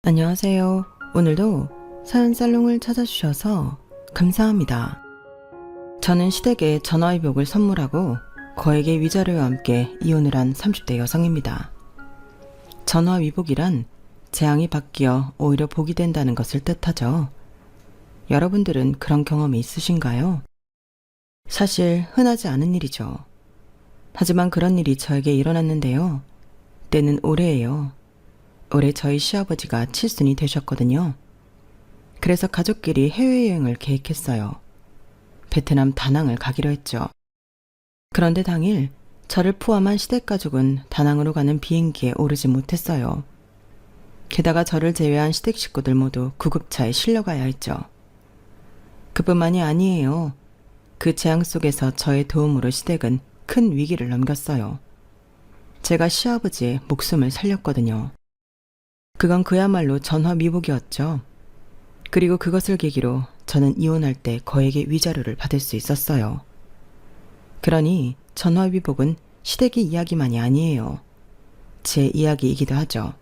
안녕하세요. 오늘도 사연살롱을 찾아주셔서 감사합니다. 저는 시댁에 전화위복을 선물하고 거액의 위자료와 함께 이혼을 한 30대 여성입니다. 전화위복이란 재앙이 바뀌어 오히려 복이 된다는 것을 뜻하죠. 여러분들은 그런 경험이 있으신가요? 사실 흔하지 않은 일이죠. 하지만 그런 일이 저에게 일어났는데요. 때는 올해예요. 올해 저희 시아버지가 칠순이 되셨거든요. 그래서 가족끼리 해외여행을 계획했어요. 베트남 다낭을 가기로 했죠. 그런데 당일 저를 포함한 시댁 가족은 다낭으로 가는 비행기에 오르지 못했어요. 게다가 저를 제외한 시댁 식구들 모두 구급차에 실려가야 했죠. 그뿐만이 아니에요. 그 재앙 속에서 저의 도움으로 시댁은 큰 위기를 넘겼어요. 제가 시아버지의 목숨을 살렸거든요. 그건 그야말로 전화위복이었죠. 그리고 그것을 계기로 저는 이혼할 때 거액의 위자료를 받을 수 있었어요. 그러니 전화위복은 시댁의 이야기만이 아니에요. 제 이야기이기도 하죠.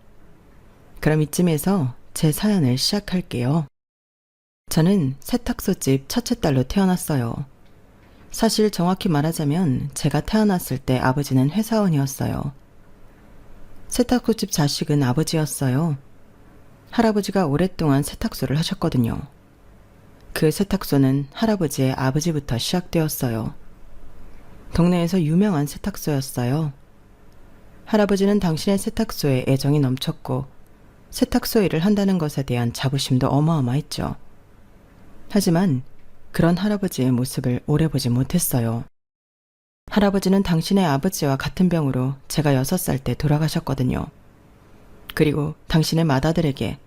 그럼 이쯤에서 제 사연을 시작할게요. 저는 세탁소집 첫째 딸로 태어났어요. 사실 정확히 말하자면 제가 태어났을 때 아버지는 회사원이었어요. 세탁소집 자식은 아버지였어요. 할아버지가 오랫동안 세탁소를 하셨거든요. 그 세탁소는 할아버지의 아버지부터 시작되었어요. 동네에서 유명한 세탁소였어요. 할아버지는 당신의 세탁소에 애정이 넘쳤고 세탁소 일을 한다는 것에 대한 자부심도 어마어마했죠. 하지만 그런 할아버지의 모습을 오래 보지 못했어요. 할아버지는 당신의 아버지와 같은 병으로 제가 6살 때 돌아가셨거든요. 그리고 당신의 맏아들에게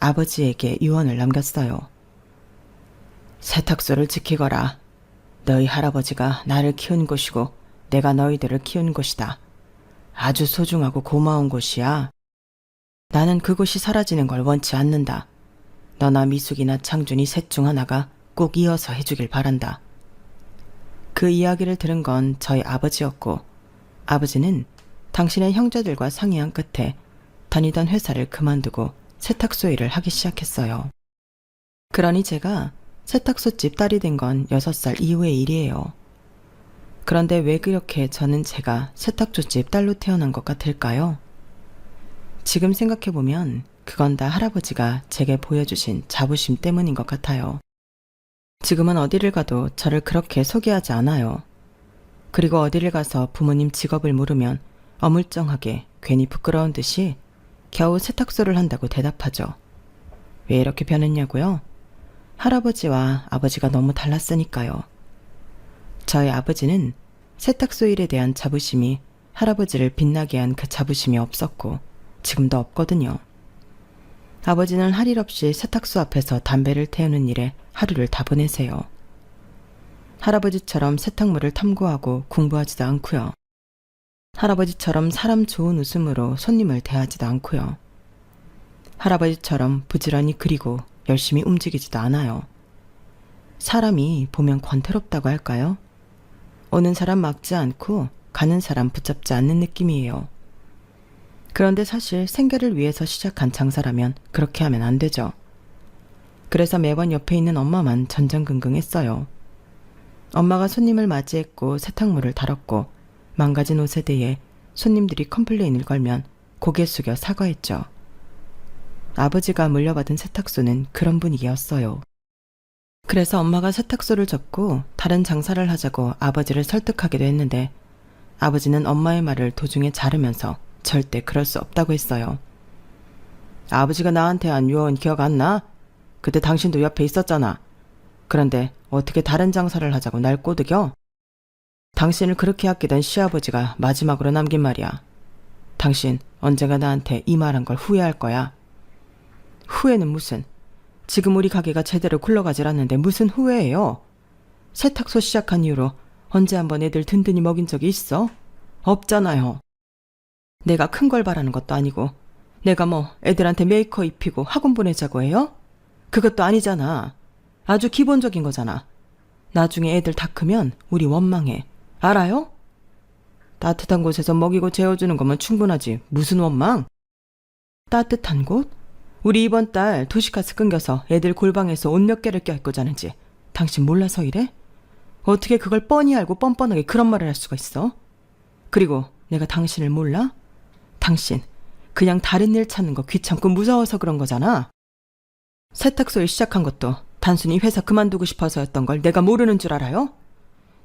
아버지에게 유언을 남겼어요. 세탁소를 지키거라. 너희 할아버지가 나를 키운 곳이고 내가 너희들을 키운 곳이다. 아주 소중하고 고마운 곳이야. 나는 그곳이 사라지는 걸 원치 않는다. 너나 미숙이나 창준이 셋 중 하나가 꼭 이어서 해주길 바란다. 그 이야기를 들은 건 저희 아버지였고 아버지는 당신의 형제들과 상의한 끝에 다니던 회사를 그만두고 세탁소 일을 하기 시작했어요. 그러니 제가 세탁소집 딸이 된 건 6살 이후의 일이에요. 그런데 왜 그렇게 저는 제가 세탁소집 딸로 태어난 것 같을까요? 지금 생각해보면 그건 다 할아버지가 제게 보여주신 자부심 때문인 것 같아요. 지금은 어디를 가도 저를 그렇게 소개하지 않아요. 그리고 어디를 가서 부모님 직업을 물으면 어물쩡하게 괜히 부끄러운 듯이 겨우 세탁소를 한다고 대답하죠. 왜 이렇게 변했냐고요? 할아버지와 아버지가 너무 달랐으니까요. 저희 아버지는 세탁소 일에 대한 자부심이 할아버지를 빛나게 한 그 자부심이 없었고 지금도 없거든요. 아버지는 할 일 없이 세탁소 앞에서 담배를 태우는 일에 하루를 다 보내세요. 할아버지처럼 세탁물을 탐구하고 공부하지도 않고요. 할아버지처럼 사람 좋은 웃음으로 손님을 대하지도 않고요. 할아버지처럼 부지런히 그리고 열심히 움직이지도 않아요. 사람이 보면 권태롭다고 할까요? 오는 사람 막지 않고 가는 사람 붙잡지 않는 느낌이에요. 그런데 사실 생계를 위해서 시작한 장사라면 그렇게 하면 안 되죠. 그래서 매번 옆에 있는 엄마만 전전긍긍했어요. 엄마가 손님을 맞이했고 세탁물을 다뤘고 망가진 옷에 대해 손님들이 컴플레인을 걸면 고개 숙여 사과했죠. 아버지가 물려받은 세탁소는 그런 분위기였어요. 그래서 엄마가 세탁소를 접고 다른 장사를 하자고 아버지를 설득하기도 했는데 아버지는 엄마의 말을 도중에 자르면서 절대 그럴 수 없다고 했어요. 아버지가 나한테 한 유언 기억 안 나? 그때 당신도 옆에 있었잖아. 그런데 어떻게 다른 장사를 하자고 날 꼬드겨? 당신을 그렇게 아끼던 시아버지가 마지막으로 남긴 말이야. 당신 언젠가 나한테 이 말한 걸 후회할 거야. 후회는 무슨. 지금 우리 가게가 제대로 굴러가질 않는데 무슨 후회예요? 세탁소 시작한 이후로 언제 한번 애들 든든히 먹인 적이 있어? 없잖아요. 내가 큰 걸 바라는 것도 아니고 내가 뭐 애들한테 메이커 입히고 학원 보내자고 해요? 그것도 아니잖아. 아주 기본적인 거잖아. 나중에 애들 다 크면 우리 원망해. 알아요? 따뜻한 곳에서 먹이고 재워주는 거면 충분하지. 무슨 원망? 따뜻한 곳? 우리 이번 달 도시가스 끊겨서 애들 골방에서 옷 몇 개를 껴입고 자는지 당신 몰라서 이래? 어떻게 그걸 뻔히 알고 뻔뻔하게 그런 말을 할 수가 있어? 그리고 내가 당신을 몰라? 당신 그냥 다른 일 찾는 거 귀찮고 무서워서 그런 거잖아. 세탁소 일 시작한 것도 단순히 회사 그만두고 싶어서였던 걸 내가 모르는 줄 알아요?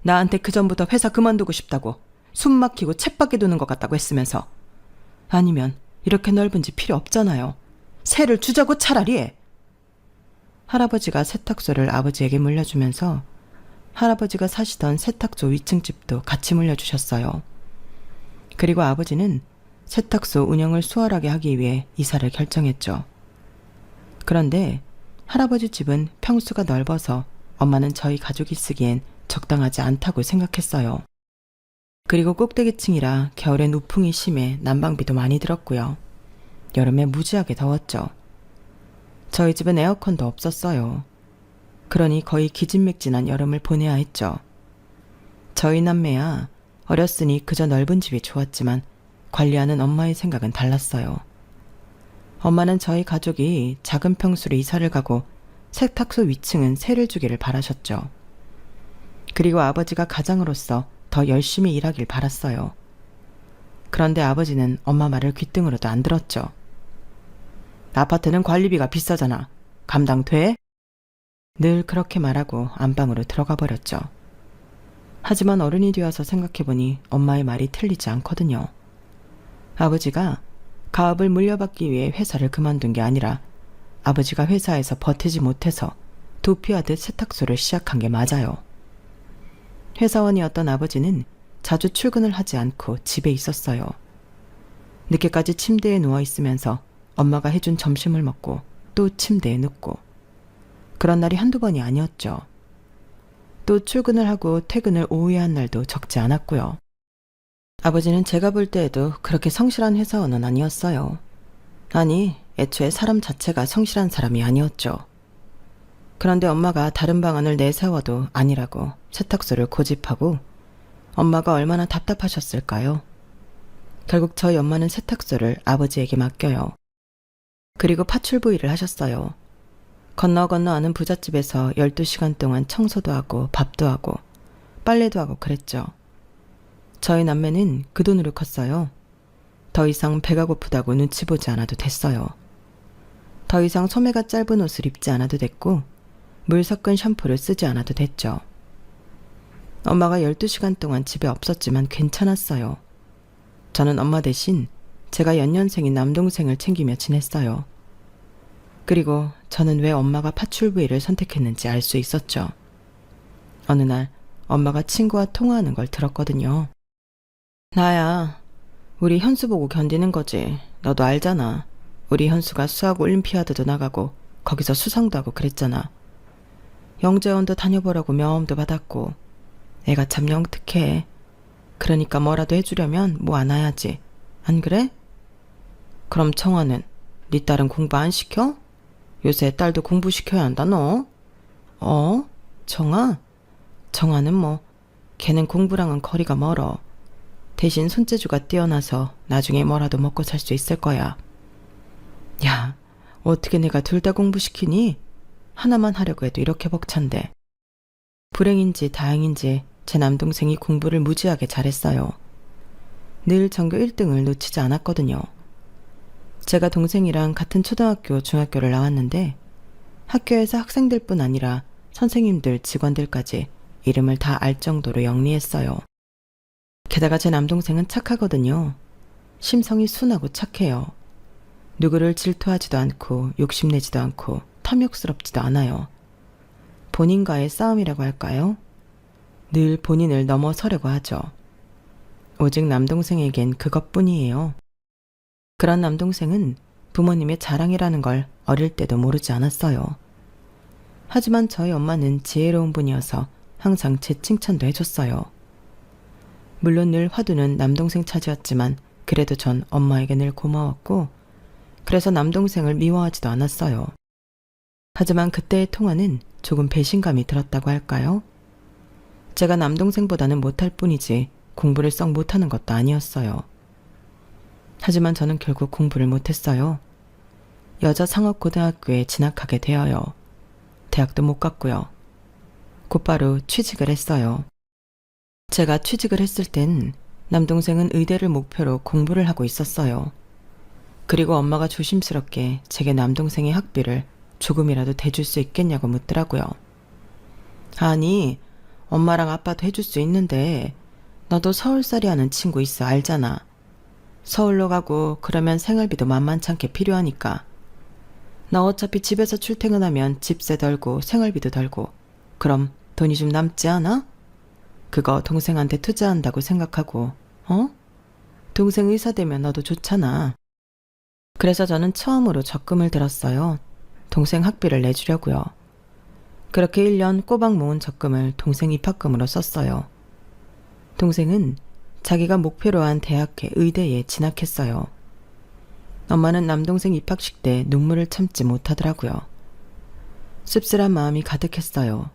나한테 그전부터 회사 그만두고 싶다고 숨 막히고 쳇바퀴 도는 것 같다고 했으면서. 아니면 이렇게 넓은 집 필요 없잖아요. 새를 주자고 차라리. 할아버지가 세탁소를 아버지에게 물려주면서 할아버지가 사시던 세탁소 위층 집도 같이 물려주셨어요. 그리고 아버지는 세탁소 운영을 수월하게 하기 위해 이사를 결정했죠. 그런데 할아버지 집은 평수가 넓어서 엄마는 저희 가족이 쓰기엔 적당하지 않다고 생각했어요. 그리고 꼭대기층이라 겨울엔 우풍이 심해 난방비도 많이 들었고요. 여름에 무지하게 더웠죠. 저희 집은 에어컨도 없었어요. 그러니 거의 기진맥진한 여름을 보내야 했죠. 저희 남매야 어렸으니 그저 넓은 집이 좋았지만 관리하는 엄마의 생각은 달랐어요. 엄마는 저희 가족이 작은 평수로 이사를 가고 세탁소 위층은 새를 주기를 바라셨죠. 그리고 아버지가 가장으로서 더 열심히 일하길 바랐어요. 그런데 아버지는 엄마 말을 귓등으로도 안 들었죠. 아파트는 관리비가 비싸잖아. 감당돼? 늘 그렇게 말하고 안방으로 들어가 버렸죠. 하지만 어른이 되어서 생각해보니 엄마의 말이 틀리지 않거든요. 아버지가 가업을 물려받기 위해 회사를 그만둔 게 아니라 아버지가 회사에서 버티지 못해서 도피하듯 세탁소를 시작한 게 맞아요. 회사원이었던 아버지는 자주 출근을 하지 않고 집에 있었어요. 늦게까지 침대에 누워 있으면서 엄마가 해준 점심을 먹고 또 침대에 눕고. 그런 날이 한두 번이 아니었죠. 또 출근을 하고 퇴근을 오후에 한 날도 적지 않았고요. 아버지는 제가 볼 때에도 그렇게 성실한 회사원은 아니었어요. 아니, 애초에 사람 자체가 성실한 사람이 아니었죠. 그런데 엄마가 다른 방안을 내세워도 아니라고 세탁소를 고집하고 엄마가 얼마나 답답하셨을까요? 결국 저희 엄마는 세탁소를 아버지에게 맡겨요. 그리고 파출부 일을 하셨어요. 건너 아는 부잣집에서 12시간 동안 청소도 하고 밥도 하고 빨래도 하고 그랬죠. 저희 남매는 그 돈으로 컸어요. 더 이상 배가 고프다고 눈치 보지 않아도 됐어요. 더 이상 소매가 짧은 옷을 입지 않아도 됐고 물 섞은 샴푸를 쓰지 않아도 됐죠. 엄마가 12시간 동안 집에 없었지만 괜찮았어요. 저는 엄마 대신 제가 연년생인 남동생을 챙기며 지냈어요. 그리고 저는 왜 엄마가 파출부 일을 선택했는지 알 수 있었죠. 어느 날 엄마가 친구와 통화하는 걸 들었거든요. 나야, 우리 현수 보고 견디는 거지. 너도 알잖아. 우리 현수가 수학 올림피아드도 나가고 거기서 수상도 하고 그랬잖아. 영재원도 다녀보라고 명함도 받았고. 애가 참 영특해. 그러니까 뭐라도 해주려면 뭐 안 해야지. 안 그래? 그럼 청아는 네 딸은 공부 안 시켜? 요새 딸도 공부시켜야 한다 너. 정아? 정아는 뭐 걔는 공부랑은 거리가 멀어. 대신 손재주가 뛰어나서 나중에 뭐라도 먹고 살 수 있을 거야. 야, 어떻게 내가 둘 다 공부시키니? 하나만 하려고 해도 이렇게 벅찬데. 불행인지 다행인지 제 남동생이 공부를 무지하게 잘했어요. 늘 전교 1등을 놓치지 않았거든요. 제가 동생이랑 같은 초등학교, 중학교를 나왔는데 학교에서 학생들뿐 아니라 선생님들, 직원들까지 이름을 다 알 정도로 영리했어요. 게다가 제 남동생은 착하거든요. 심성이 순하고 착해요. 누구를 질투하지도 않고 욕심내지도 않고 탐욕스럽지도 않아요. 본인과의 싸움이라고 할까요? 늘 본인을 넘어서려고 하죠. 오직 남동생에겐 그것뿐이에요. 그런 남동생은 부모님의 자랑이라는 걸 어릴 때도 모르지 않았어요. 하지만 저희 엄마는 지혜로운 분이어서 항상 제 칭찬도 해줬어요. 물론 늘 화두는 남동생 차지였지만 그래도 전 엄마에게 늘 고마웠고 그래서 남동생을 미워하지도 않았어요. 하지만 그때의 통화는 조금 배신감이 들었다고 할까요? 제가 남동생보다는 못할 뿐이지 공부를 썩 못하는 것도 아니었어요. 하지만 저는 결국 공부를 못했어요. 여자 상업고등학교에 진학하게 되어요. 대학도 못 갔고요. 곧바로 취직을 했어요. 제가 취직을 했을 땐 남동생은 의대를 목표로 공부를 하고 있었어요. 그리고 엄마가 조심스럽게 제게 남동생의 학비를 조금이라도 대줄 수 있겠냐고 묻더라고요. 아니, 엄마랑 아빠도 해줄 수 있는데 너도 서울살이 하는 친구 있어 알잖아. 서울로 가고 그러면 생활비도 만만찮게 필요하니까. 나 어차피 집에서 출퇴근하면 집세 덜고 생활비도 덜고 그럼 돈이 좀 남지 않아? 그거 동생한테 투자한다고 생각하고 동생 의사 되면 너도 좋잖아. 그래서 저는 처음으로 적금을 들었어요. 동생 학비를 내주려고요. 그렇게 1년 꼬박 모은 적금을 동생 입학금으로 썼어요. 동생은 자기가 목표로 한 대학회 의대에 진학했어요. 엄마는 남동생 입학식 때 눈물을 참지 못하더라고요. 씁쓸한 마음이 가득했어요.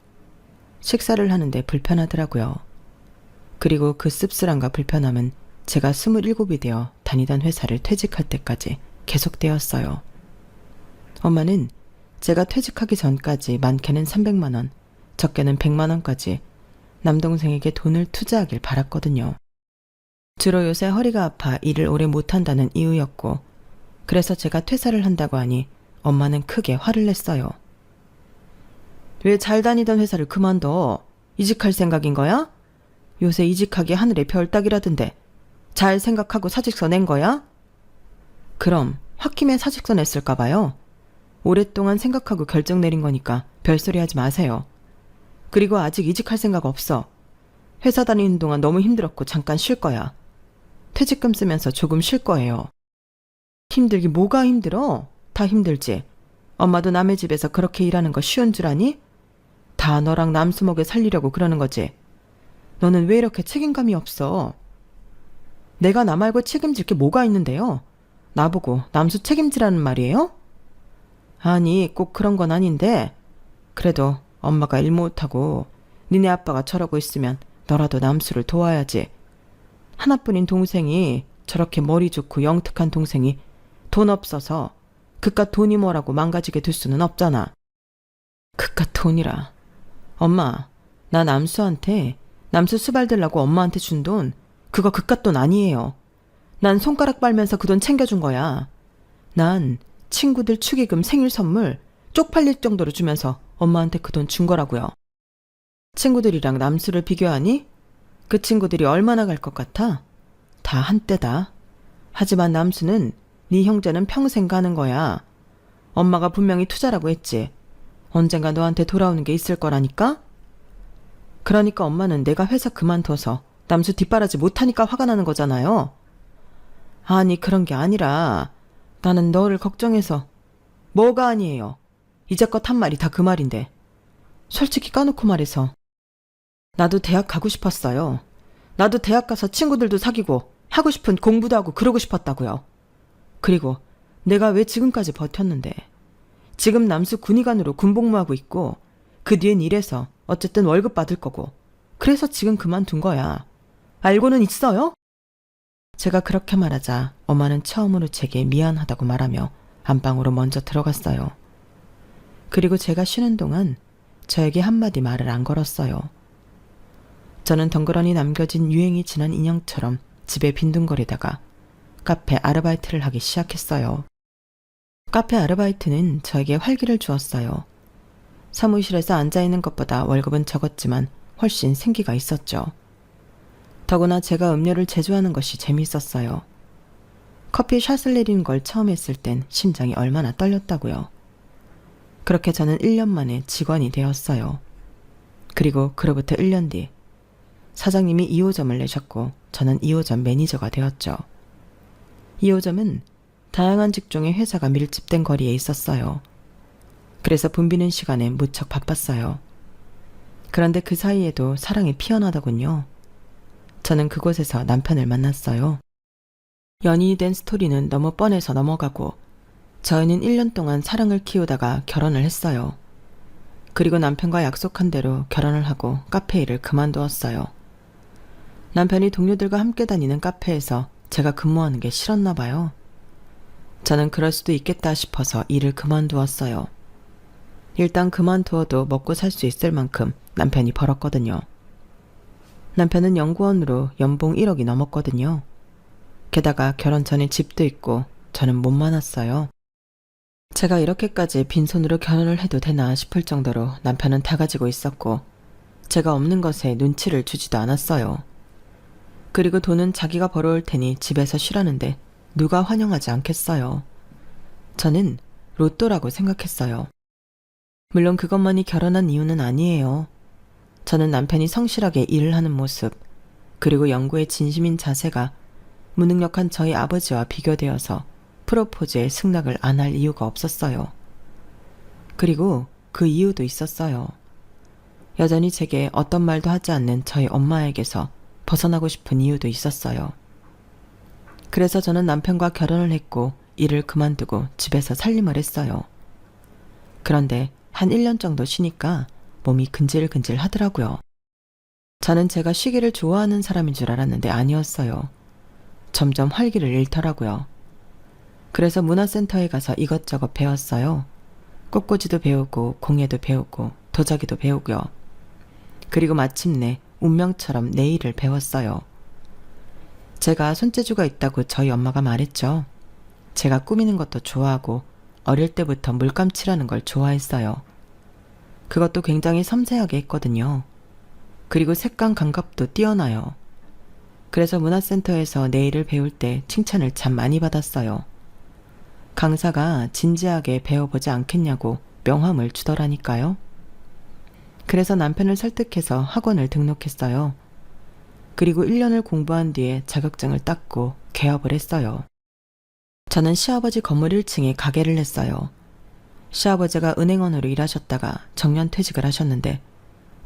식사를 하는데 불편하더라고요. 그리고 그 씁쓸함과 불편함은 제가 27이 되어 다니던 회사를 퇴직할 때까지 계속되었어요. 엄마는 제가 퇴직하기 전까지 많게는 300만 원, 적게는 100만 원까지 남동생에게 돈을 투자하길 바랐거든요. 주로 요새 허리가 아파 일을 오래 못한다는 이유였고 그래서 제가 퇴사를 한다고 하니 엄마는 크게 화를 냈어요. 왜 잘 다니던 회사를 그만둬? 이직할 생각인 거야? 요새 이직하기 하늘의 별 따기라던데 잘 생각하고 사직서 낸 거야? 그럼 홧김에 사직서 냈을까 봐요. 오랫동안 생각하고 결정 내린 거니까 별소리 하지 마세요. 그리고 아직 이직할 생각 없어. 회사 다니는 동안 너무 힘들었고 잠깐 쉴 거야. 퇴직금 쓰면서 조금 쉴 거예요. 힘들기 뭐가 힘들어? 다 힘들지. 엄마도 남의 집에서 그렇게 일하는 거 쉬운 줄 아니? 다 너랑 남수 먹여 살리려고 그러는 거지. 너는 왜 이렇게 책임감이 없어? 내가 나 말고 책임질 게 뭐가 있는데요? 나보고 남수 책임지라는 말이에요? 아니, 꼭 그런 건 아닌데 그래도 엄마가 일 못하고 니네 아빠가 저러고 있으면 너라도 남수를 도와야지. 하나뿐인 동생이 저렇게 머리 좋고 영특한 동생이 돈 없어서 그깟 돈이 뭐라고 망가지게 둘 수는 없잖아. 그깟 돈이라. 엄마, 나 남수한테 남수 수발 들라고 엄마한테 준 돈 그거 그깟 돈 아니에요. 난 손가락 빨면서 그 돈 챙겨준 거야. 난 친구들 축의금 생일 선물 쪽팔릴 정도로 주면서 엄마한테 그 돈 준 거라고요. 친구들이랑 남수를 비교하니? 그 친구들이 얼마나 갈 것 같아? 다 한때다. 하지만 남수는 네 형제는 평생 가는 거야. 엄마가 분명히 투자라고 했지. 언젠가 너한테 돌아오는 게 있을 거라니까? 그러니까 엄마는 내가 회사 그만둬서 남수 뒷바라지 못하니까 화가 나는 거잖아요. 아니 그런 게 아니라 나는 너를 걱정해서. 뭐가 아니에요. 이제껏 한 말이 다 그 말인데. 솔직히 까놓고 말해서 나도 대학 가고 싶었어요. 나도 대학 가서 친구들도 사귀고 하고 싶은 공부도 하고 그러고 싶었다고요. 그리고 내가 왜 지금까지 버텼는데. 지금 남수 군의관으로 군복무하고 있고 그 뒤엔 일해서 어쨌든 월급 받을 거고 그래서 지금 그만둔 거야. 알고는 있어요? 제가 그렇게 말하자 엄마는 처음으로 제게 미안하다고 말하며 안방으로 먼저 들어갔어요. 그리고 제가 쉬는 동안 저에게 한마디 말을 안 걸었어요. 저는 덩그러니 남겨진 유행이 지난 인형처럼 집에 빈둥거리다가 카페 아르바이트를 하기 시작했어요. 카페 아르바이트는 저에게 활기를 주었어요. 사무실에서 앉아있는 것보다 월급은 적었지만 훨씬 생기가 있었죠. 더구나 제가 음료를 제조하는 것이 재미있었어요. 커피 샷을 내리는 걸 처음 했을 땐 심장이 얼마나 떨렸다고요. 그렇게 저는 1년 만에 직원이 되었어요. 그리고 그로부터 1년 뒤 사장님이 2호점을 내셨고 저는 2호점 매니저가 되었죠. 2호점은 다양한 직종의 회사가 밀집된 거리에 있었어요. 그래서 붐비는 시간에 무척 바빴어요. 그런데 그 사이에도 사랑이 피어나더군요. 저는 그곳에서 남편을 만났어요. 연인이 된 스토리는 너무 뻔해서 넘어가고 저희는 1년 동안 사랑을 키우다가 결혼을 했어요. 그리고 남편과 약속한 대로 결혼을 하고 카페 일을 그만두었어요. 남편이 동료들과 함께 다니는 카페에서 제가 근무하는 게 싫었나 봐요. 저는 그럴 수도 있겠다 싶어서 일을 그만두었어요. 일단 그만두어도 먹고 살 수 있을 만큼 남편이 벌었거든요. 남편은 연구원으로 연봉 1억이 넘었거든요. 게다가 결혼 전에 집도 있고 저는 못 많았어요. 제가 이렇게까지 빈손으로 결혼을 해도 되나 싶을 정도로 남편은 다 가지고 있었고 제가 없는 것에 눈치를 주지도 않았어요. 그리고 돈은 자기가 벌어올 테니 집에서 쉬라는데 누가 환영하지 않겠어요. 저는 로또라고 생각했어요. 물론 그것만이 결혼한 이유는 아니에요. 저는 남편이 성실하게 일을 하는 모습, 그리고 연구에 진심인 자세가 무능력한 저희 아버지와 비교되어서 프로포즈에 승낙을 안 할 이유가 없었어요. 그리고 그 이유도 있었어요. 여전히 제게 어떤 말도 하지 않는 저희 엄마에게서 벗어나고 싶은 이유도 있었어요. 그래서 저는 남편과 결혼을 했고 일을 그만두고 집에서 살림을 했어요. 그런데 한 1년 정도 쉬니까 몸이 근질근질 하더라고요. 저는 제가 쉬기를 좋아하는 사람인 줄 알았는데 아니었어요. 점점 활기를 잃더라고요. 그래서 문화센터에 가서 이것저것 배웠어요. 꽃꽂이도 배우고 공예도 배우고 도자기도 배우고요. 그리고 마침내 운명처럼 네일을 배웠어요. 제가 손재주가 있다고 저희 엄마가 말했죠. 제가 꾸미는 것도 좋아하고 어릴 때부터 물감 칠하는 걸 좋아했어요. 그것도 굉장히 섬세하게 했거든요. 그리고 색감 감각도 뛰어나요. 그래서 문화센터에서 네일을 배울 때 칭찬을 참 많이 받았어요. 강사가 진지하게 배워보지 않겠냐고 명함을 주더라니까요. 그래서 남편을 설득해서 학원을 등록했어요. 그리고 1년을 공부한 뒤에 자격증을 땄고 개업을 했어요. 저는 시아버지 건물 1층에 가게를 했어요. 시아버지가 은행원으로 일하셨다가 정년 퇴직을 하셨는데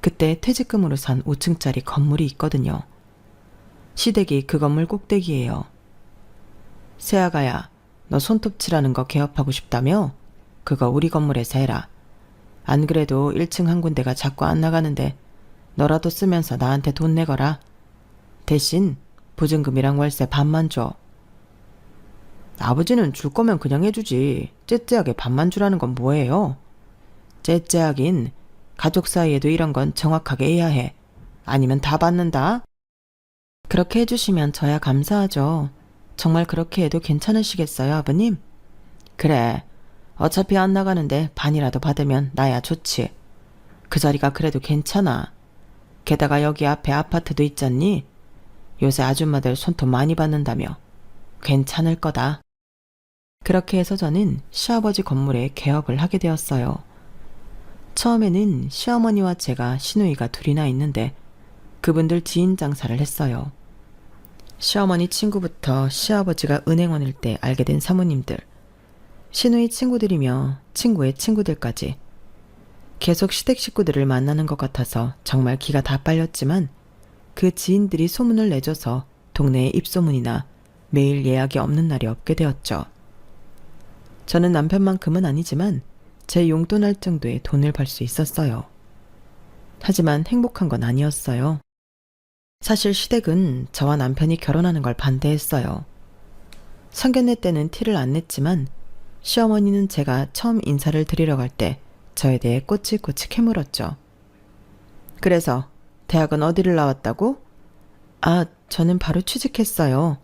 그때 퇴직금으로 산 5층짜리 건물이 있거든요. 시댁이 그 건물 꼭대기예요. 새아가야, 너 손톱 칠하는 거 개업하고 싶다며? 그거 우리 건물에서 해라. 안 그래도 1층 한 군데가 자꾸 안 나가는데 너라도 쓰면서 나한테 돈 내거라. 대신 보증금이랑 월세 반만 줘. 아버지는 줄 거면 그냥 해주지. 째째하게 반만 주라는 건 뭐예요? 째째하긴 가족 사이에도 이런 건 정확하게 해야 해. 아니면 다 받는다. 그렇게 해주시면 저야 감사하죠. 정말 그렇게 해도 괜찮으시겠어요, 아버님? 그래. 어차피 안 나가는데 반이라도 받으면 나야 좋지. 그 자리가 그래도 괜찮아. 게다가 여기 앞에 아파트도 있잖니? 요새 아줌마들 손톱 많이 받는다며. 괜찮을 거다. 그렇게 해서 저는 시아버지 건물에 개업을 하게 되었어요. 처음에는 시어머니와 제가 시누이가 둘이나 있는데 그분들 지인 장사를 했어요. 시어머니 친구부터 시아버지가 은행원일 때 알게 된 사모님들, 시누이 친구들이며 친구의 친구들까지 계속 시댁 식구들을 만나는 것 같아서 정말 기가 다 빨렸지만 그 지인들이 소문을 내줘서 동네에 입소문이나 매일 예약이 없는 날이 없게 되었죠. 저는 남편만큼은 아니지만 제 용돈할 정도의 돈을 벌 수 있었어요. 하지만 행복한 건 아니었어요. 사실 시댁은 저와 남편이 결혼하는 걸 반대했어요. 상견례 때는 티를 안 냈지만 시어머니는 제가 처음 인사를 드리러 갈 때 저에 대해 꼬치꼬치 캐물었죠. 그래서 대학은 어디를 나왔다고? 아, 저는 바로 취직했어요.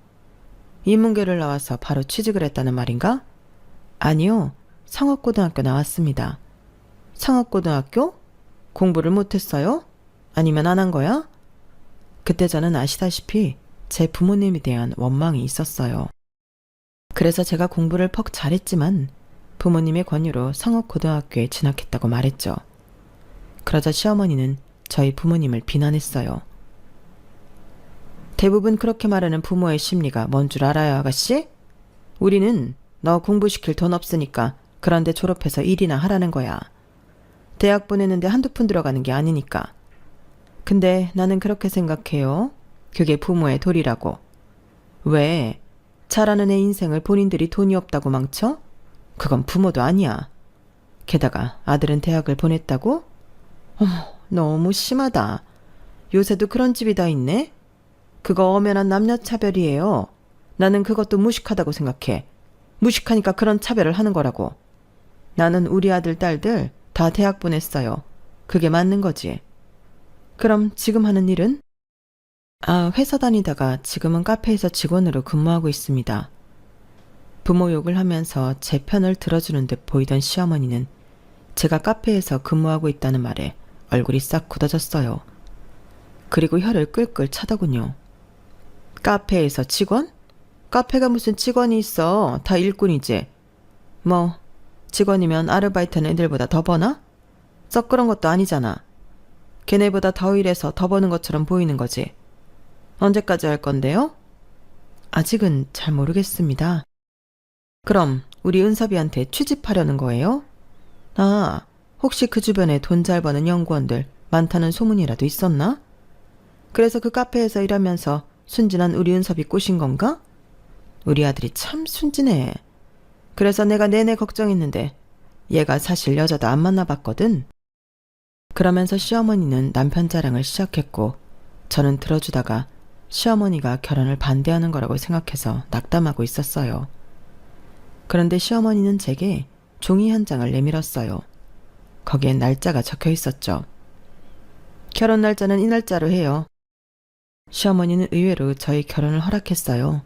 인문계를 나와서 바로 취직을 했다는 말인가? 아니요. 상업고등학교 나왔습니다. 상업고등학교? 공부를 못했어요? 아니면 안 한 거야? 그때 저는 아시다시피 제 부모님에 대한 원망이 있었어요. 그래서 제가 공부를 퍽 잘했지만 부모님의 권유로 상업고등학교에 진학했다고 말했죠. 그러자 시어머니는 저희 부모님을 비난했어요. 대부분 그렇게 말하는 부모의 심리가 뭔 줄 알아요, 아가씨? 우리는 너 공부시킬 돈 없으니까 그런데 졸업해서 일이나 하라는 거야. 대학 보내는데 한두 푼 들어가는 게 아니니까. 근데 나는 그렇게 생각해요. 그게 부모의 도리라고. 왜? 잘하는 애 인생을 본인들이 돈이 없다고 망쳐? 그건 부모도 아니야. 게다가 아들은 대학을 보냈다고? 어머, 너무 심하다. 요새도 그런 집이 다 있네? 그거 엄연한 남녀차별이에요. 나는 그것도 무식하다고 생각해. 무식하니까 그런 차별을 하는 거라고. 나는 우리 아들, 딸들 다 대학 보냈어요. 그게 맞는 거지. 그럼 지금 하는 일은? 아, 회사 다니다가 지금은 카페에서 직원으로 근무하고 있습니다. 부모 욕을 하면서 제 편을 들어주는 듯 보이던 시어머니는 제가 카페에서 근무하고 있다는 말에 얼굴이 싹 굳어졌어요. 그리고 혀를 끌끌 차더군요. 카페에서 직원? 카페가 무슨 직원이 있어. 다 일꾼이지. 뭐 직원이면 아르바이트는 애들보다 더 버나? 썩 그런 것도 아니잖아. 걔네보다 더 일해서 더 버는 것처럼 보이는 거지. 언제까지 할 건데요? 아직은 잘 모르겠습니다. 그럼 우리 은섭이한테 취직하려는 거예요? 아, 혹시 그 주변에 돈 잘 버는 연구원들 많다는 소문이라도 있었나? 그래서 그 카페에서 일하면서 순진한 우리 은섭이 꼬신 건가? 우리 아들이 참 순진해. 그래서 내가 내내 걱정했는데 얘가 사실 여자도 안 만나봤거든. 그러면서 시어머니는 남편 자랑을 시작했고 저는 들어주다가 시어머니가 결혼을 반대하는 거라고 생각해서 낙담하고 있었어요. 그런데 시어머니는 제게 종이 한 장을 내밀었어요. 거기엔 날짜가 적혀 있었죠. 결혼 날짜는 이 날짜로 해요. 시어머니는 의외로 저희 결혼을 허락했어요.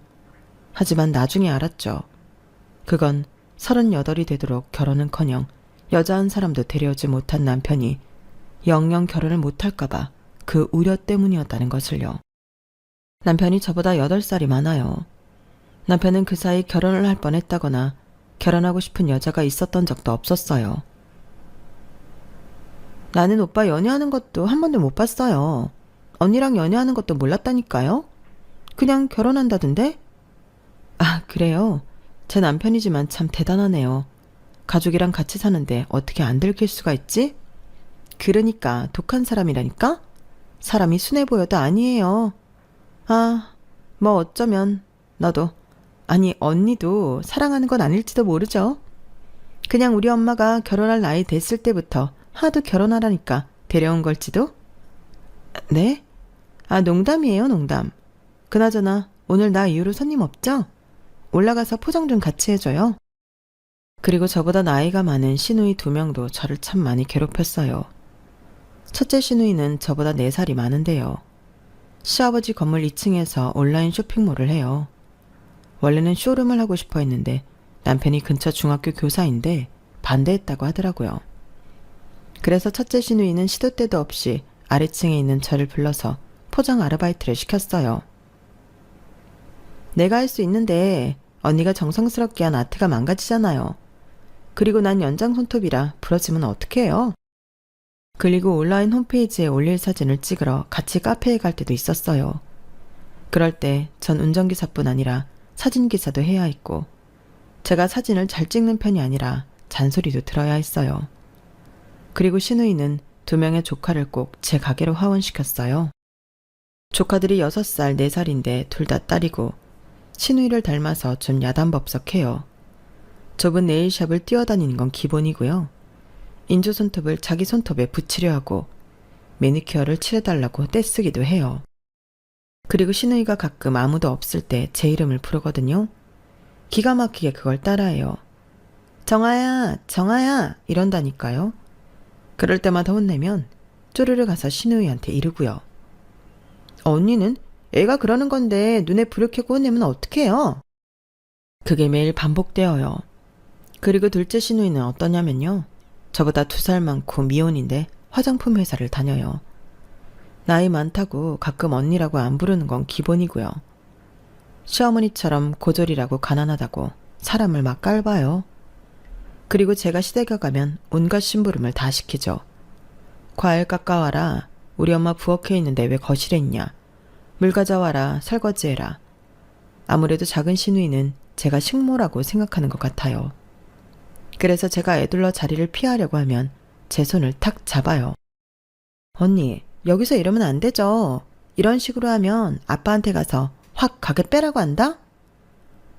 하지만 나중에 알았죠. 그건 38이 되도록 결혼은커녕 여자 한 사람도 데려오지 못한 남편이 영영 결혼을 못할까봐 그 우려 때문이었다는 것을요. 남편이 저보다 8살이 많아요. 남편은 그 사이 결혼을 할 뻔했다거나 결혼하고 싶은 여자가 있었던 적도 없었어요. 나는 오빠 연애하는 것도 한 번도 못 봤어요. 언니랑 연애하는 것도 몰랐다니까요. 그냥 결혼한다던데? 아, 그래요? 제 남편이지만 참 대단하네요. 가족이랑 같이 사는데 어떻게 안 들킬 수가 있지? 그러니까 독한 사람이라니까? 사람이 순해 보여도 아니에요. 아, 뭐 어쩌면 너도, 아니 언니도 사랑하는 건 아닐지도 모르죠. 그냥 우리 엄마가 결혼할 나이 됐을 때부터 하도 결혼하라니까 데려온 걸지도? 네? 아, 농담이에요, 농담. 그나저나 오늘 나 이후로 손님 없죠? 올라가서 포장 좀 같이 해줘요. 그리고 저보다 나이가 많은 시누이 2명도 저를 참 많이 괴롭혔어요. 첫째 시누이는 저보다 4살이 많은데요. 시아버지 건물 2층에서 온라인 쇼핑몰을 해요. 원래는 쇼룸을 하고 싶어 했는데 남편이 근처 중학교 교사인데 반대했다고 하더라고요. 그래서 첫째 시누이는 시도 때도 없이 아래층에 있는 저를 불러서 포장 아르바이트를 시켰어요. 내가 할 수 있는데 언니가 정성스럽게 한 아트가 망가지잖아요. 그리고 난 연장 손톱이라 부러지면 어떡해요? 그리고 온라인 홈페이지에 올릴 사진을 찍으러 같이 카페에 갈 때도 있었어요. 그럴 때 전 운전기사뿐 아니라 사진기사도 해야 했고 제가 사진을 잘 찍는 편이 아니라 잔소리도 들어야 했어요. 그리고 시누이는 2명의 조카를 꼭 제 가게로 하원시켰어요. 조카들이 6살, 4살인데 둘 다 딸이고 시누이를 닮아서 좀 야단법석해요. 좁은 네일샵을 뛰어다니는 건 기본이고요. 인조 손톱을 자기 손톱에 붙이려 하고 매니큐어를 칠해달라고 떼쓰기도 해요. 그리고 시누이가 가끔 아무도 없을 때 제 이름을 부르거든요. 기가 막히게 그걸 따라해요. 정아야, 정아야 이런다니까요. 그럴 때마다 혼내면 쪼르르 가서 시누이한테 이르고요. 언니는 애가 그러는 건데 눈에 불을 켜고 혼내면 어떡해요? 그게 매일 반복되어요. 그리고 둘째 시누이는 어떠냐면요. 저보다 2살 많고 미혼인데 화장품 회사를 다녀요. 나이 많다고 가끔 언니라고 안 부르는 건 기본이고요. 시어머니처럼 고졸이라고 가난하다고 사람을 막 깔봐요. 그리고 제가 시댁에 가면 온갖 심부름을 다 시키죠. 과일 깎아와라. 우리 엄마 부엌에 있는데 왜 거실에 있냐. 물 가져와라. 설거지해라. 아무래도 작은 시누이는 제가 식모라고 생각하는 것 같아요. 그래서 제가 애둘러 자리를 피하려고 하면 제 손을 탁 잡아요. 언니, 여기서 이러면 안 되죠. 이런 식으로 하면 아빠한테 가서 확 가게 빼라고 한다?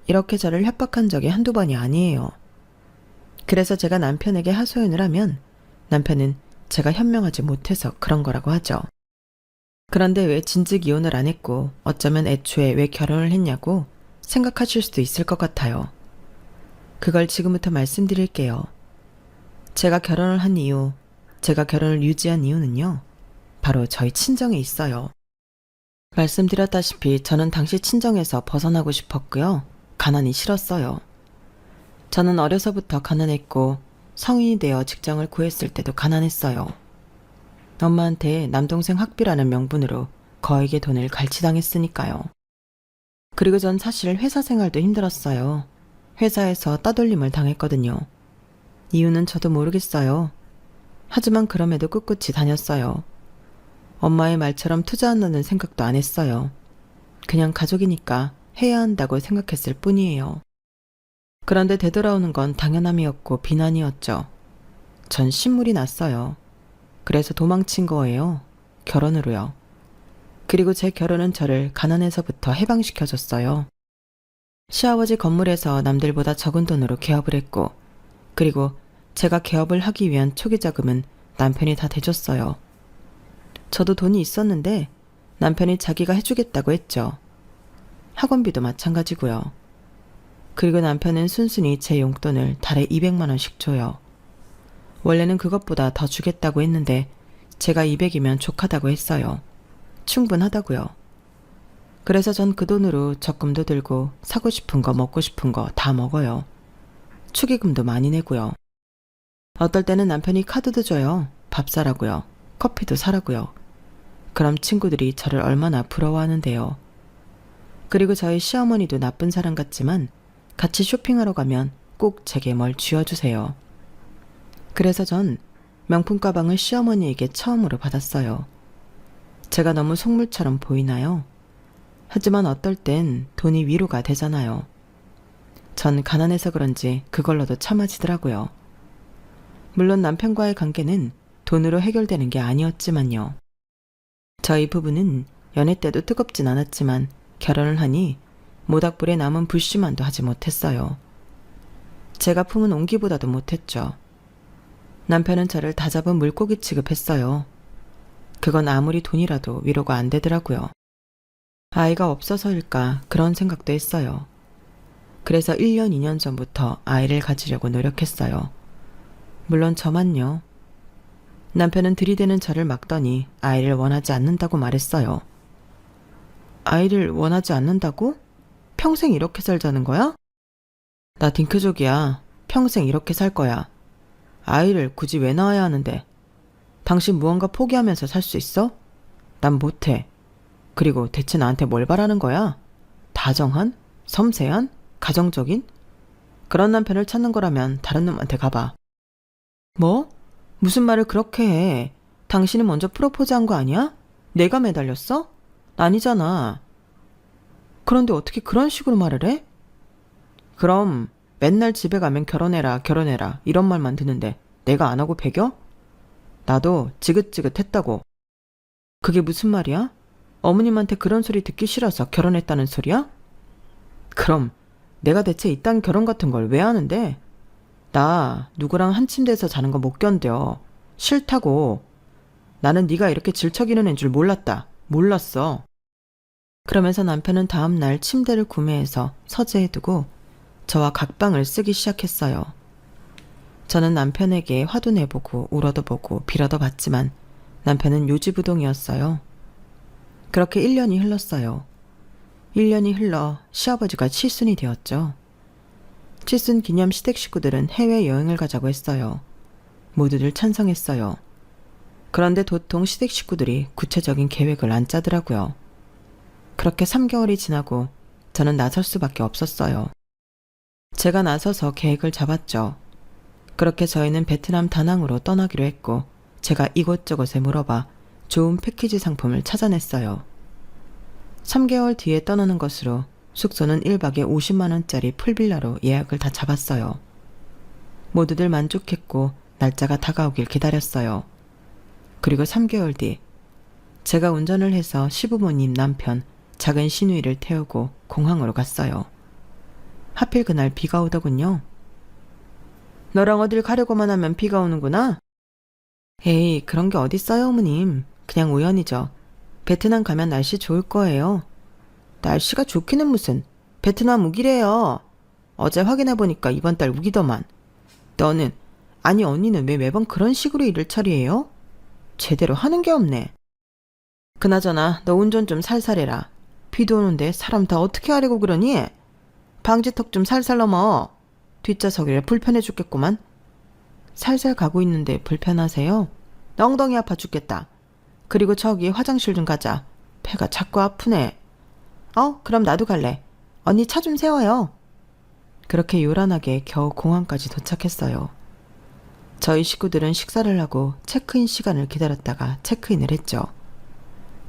이렇게 저를 협박한 적이 한두 번이 아니에요. 그래서 제가 남편에게 하소연을 하면 남편은 제가 현명하지 못해서 그런 거라고 하죠. 그런데 왜 진즉 이혼을 안 했고 어쩌면 애초에 왜 결혼을 했냐고 생각하실 수도 있을 것 같아요. 그걸 지금부터 말씀드릴게요. 제가 결혼을 한 이유, 제가 결혼을 유지한 이유는요. 바로 저희 친정에 있어요. 말씀드렸다시피 저는 당시 친정에서 벗어나고 싶었고요. 가난이 싫었어요. 저는 어려서부터 가난했고 성인이 되어 직장을 구했을 때도 가난했어요. 엄마한테 남동생 학비라는 명분으로 거액의 돈을 갈취당했으니까요. 그리고 전 사실 회사 생활도 힘들었어요. 회사에서 따돌림을 당했거든요. 이유는 저도 모르겠어요. 하지만 그럼에도 꿋꿋이 다녔어요. 엄마의 말처럼 투자한다는 생각도 안 했어요. 그냥 가족이니까 해야 한다고 생각했을 뿐이에요. 그런데 되돌아오는 건 당연함이었고 비난이었죠. 전 신물이 났어요. 그래서 도망친 거예요. 결혼으로요. 그리고 제 결혼은 저를 가난에서부터 해방시켜줬어요. 시아버지 건물에서 남들보다 적은 돈으로 개업을 했고, 그리고 제가 개업을 하기 위한 초기 자금은 남편이 다 대줬어요. 저도 돈이 있었는데 남편이 자기가 해주겠다고 했죠. 학원비도 마찬가지고요. 그리고 남편은 순순히 제 용돈을 달에 200만 원씩 줘요. 원래는 그것보다 더 주겠다고 했는데 제가 200이면 족하다고 했어요. 충분하다고요. 그래서 전 그 돈으로 적금도 들고 사고 싶은 거 먹고 싶은 거 다 먹어요. 축의금도 많이 내고요. 어떨 때는 남편이 카드도 줘요. 밥 사라고요. 커피도 사라고요. 그럼 친구들이 저를 얼마나 부러워하는데요. 그리고 저희 시어머니도 나쁜 사람 같지만 같이 쇼핑하러 가면 꼭 제게 뭘 쥐어주세요. 그래서 전 명품 가방을 시어머니에게 처음으로 받았어요. 제가 너무 속물처럼 보이나요? 하지만 어떨 땐 돈이 위로가 되잖아요. 전 가난해서 그런지 그걸로도 참아지더라고요. 물론 남편과의 관계는 돈으로 해결되는 게 아니었지만요. 저희 부부는 연애 때도 뜨겁진 않았지만 결혼을 하니 모닥불에 남은 불씨만도 하지 못했어요. 제가 품은 온기보다도 못했죠. 남편은 저를 다잡은 물고기 취급했어요. 그건 아무리 돈이라도 위로가 안 되더라고요. 아이가 없어서일까 그런 생각도 했어요. 그래서 1년, 2년 전부터 아이를 가지려고 노력했어요. 물론 저만요. 남편은 들이대는 저를 막더니 아이를 원하지 않는다고 말했어요. 아이를 원하지 않는다고? 평생 이렇게 살자는 거야? 나 딩크족이야. 평생 이렇게 살 거야. 아이를 굳이 왜 낳아야 하는데? 당신 무언가 포기하면서 살 수 있어? 난 못해. 그리고 대체 나한테 뭘 바라는 거야? 다정한? 섬세한? 가정적인? 그런 남편을 찾는 거라면 다른 놈한테 가봐. 뭐? 무슨 말을 그렇게 해? 당신이 먼저 프로포즈한 거 아니야? 내가 매달렸어? 아니잖아. 그런데 어떻게 그런 식으로 말을 해? 그럼 맨날 집에 가면 결혼해라, 결혼해라 이런 말만 듣는데 내가 안 하고 배겨? 나도 지긋지긋했다고. 그게 무슨 말이야? 어머님한테 그런 소리 듣기 싫어서 결혼했다는 소리야? 그럼 내가 대체 이딴 결혼 같은 걸 왜 하는데? 나 누구랑 한 침대에서 자는 거 못 견뎌. 싫다고. 나는 네가 이렇게 질척이는 애인 줄 몰랐다. 몰랐어. 그러면서 남편은 다음 날 침대를 구매해서 서재에 두고 저와 각방을 쓰기 시작했어요. 저는 남편에게 화도 내보고 울어도 보고 빌어도 봤지만 남편은 요지부동이었어요. 그렇게 1년이 흘렀어요. 1년이 흘러 시아버지가 칠순이 되었죠. 칠순 기념 시댁 식구들은 해외여행을 가자고 했어요. 모두들 찬성했어요. 그런데 도통 시댁 식구들이 구체적인 계획을 안 짜더라고요. 그렇게 3개월이 지나고 저는 나설 수밖에 없었어요. 제가 나서서 계획을 잡았죠. 그렇게 저희는 베트남 다낭으로 떠나기로 했고 제가 이곳저곳에 물어봐 좋은 패키지 상품을 찾아냈어요. 3개월 뒤에 떠나는 것으로 숙소는 1박에 50만 원짜리 풀빌라로 예약을 다 잡았어요. 모두들 만족했고 날짜가 다가오길 기다렸어요. 그리고 3개월 뒤 제가 운전을 해서 시부모님 남편 작은 시누이를 태우고 공항으로 갔어요. 하필 그날 비가 오더군요. 너랑 어딜 가려고만 하면 비가 오는구나? 에이, 그런 게 어딨어요, 어머님. 그냥 우연이죠. 베트남 가면 날씨 좋을 거예요. 날씨가 좋기는 무슨. 베트남 우기래요. 어제 확인해보니까 이번 달 우기더만. 너는, 아니 언니는 왜 매번 그런 식으로 일을 처리해요? 제대로 하는 게 없네. 그나저나 너 운전 좀 살살해라. 비도 오는데 사람 다 어떻게 하려고 그러니? 방지턱 좀 살살 넘어. 뒷좌석이라 불편해 죽겠구만. 살살 가고 있는데 불편하세요? 엉덩이 아파 죽겠다. 그리고 저기 화장실 좀 가자. 배가 자꾸 아프네. 그럼 나도 갈래. 언니 차 좀 세워요. 그렇게 요란하게 겨우 공항까지 도착했어요. 저희 식구들은 식사를 하고 체크인 시간을 기다렸다가 체크인을 했죠.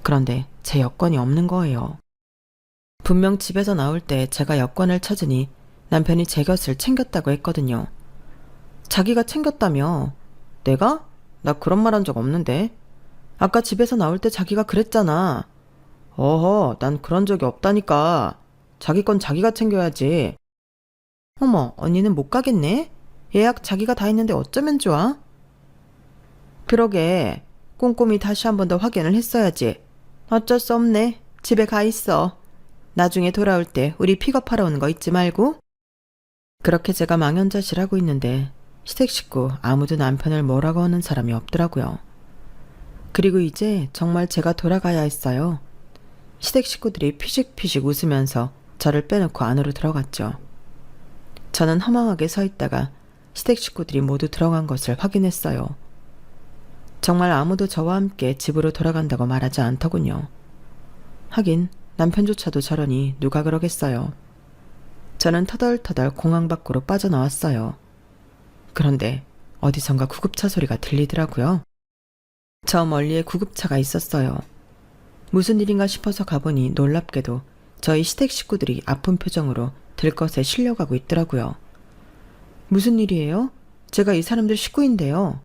그런데 제 여권이 없는 거예요. 분명 집에서 나올 때 제가 여권을 찾으니 남편이 제 것을 챙겼다고 했거든요. 자기가 챙겼다며? 내가? 나 그런 말 한 적 없는데. 아까 집에서 나올 때 자기가 그랬잖아. 어허, 난 그런 적이 없다니까. 자기 건 자기가 챙겨야지. 어머, 언니는 못 가겠네? 예약 자기가 다 했는데 어쩌면 좋아? 그러게, 꼼꼼히 다시 한 번 더 확인을 했어야지. 어쩔 수 없네. 집에 가 있어. 나중에 돌아올 때 우리 픽업하러 오는 거 잊지 말고. 그렇게 제가 망연자실하고 있는데 시댁 식구 아무도 남편을 뭐라고 하는 사람이 없더라고요. 그리고 이제 정말 제가 돌아가야 했어요. 시댁 식구들이 피식피식 웃으면서 저를 빼놓고 안으로 들어갔죠. 저는 허망하게 서 있다가 시댁 식구들이 모두 들어간 것을 확인했어요. 정말 아무도 저와 함께 집으로 돌아간다고 말하지 않더군요. 하긴 남편조차도 저러니 누가 그러겠어요. 저는 터덜터덜 공항 밖으로 빠져나왔어요. 그런데 어디선가 구급차 소리가 들리더라고요. 저 멀리에 구급차가 있었어요. 무슨 일인가 싶어서 가보니 놀랍게도 저희 시댁 식구들이 아픈 표정으로 들것에 실려가고 있더라고요. 무슨 일이에요? 제가 이 사람들 식구인데요.